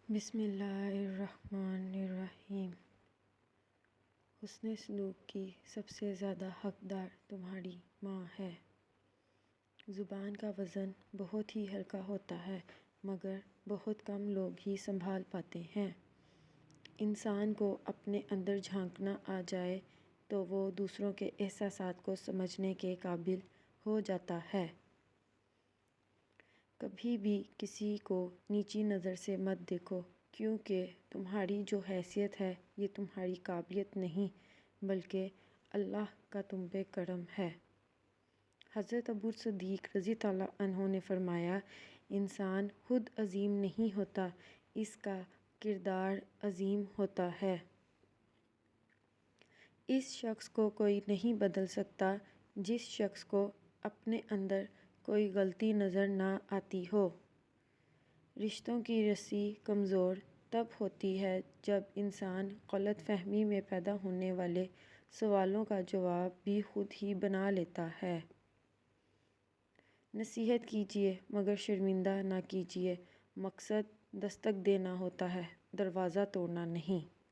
بسم اللہ الرحمن الرحیم۔ حسن سلوک کی سب سے زیادہ حقدار تمہاری ماں ہے۔ زبان کا وزن بہت ہی ہلکا ہوتا ہے مگر بہت کم لوگ ہی سنبھال پاتے ہیں۔ انسان کو اپنے اندر جھانکنا آ جائے تو وہ دوسروں کے احساسات کو سمجھنے کے قابل ہو جاتا ہے۔ کبھی بھی کسی کو نیچی نظر سے مت دیکھو، کیونکہ تمہاری جو حیثیت ہے یہ تمہاری قابلیت نہیں بلکہ اللہ کا تم پہ کرم ہے۔ حضرت ابو صدیق رضی اللہ عنہ نے فرمایا، انسان خود عظیم نہیں ہوتا، اس کا کردار عظیم ہوتا ہے۔ اس شخص کو کوئی نہیں بدل سکتا جس شخص کو اپنے اندر کوئی غلطی نظر نہ آتی ہو۔ رشتوں کی رسی کمزور تب ہوتی ہے جب انسان غلط فہمی میں پیدا ہونے والے سوالوں کا جواب بھی خود ہی بنا لیتا ہے۔ نصیحت کیجیے مگر شرمندہ نہ کیجیے، مقصد دستک دینا ہوتا ہے، دروازہ توڑنا نہیں۔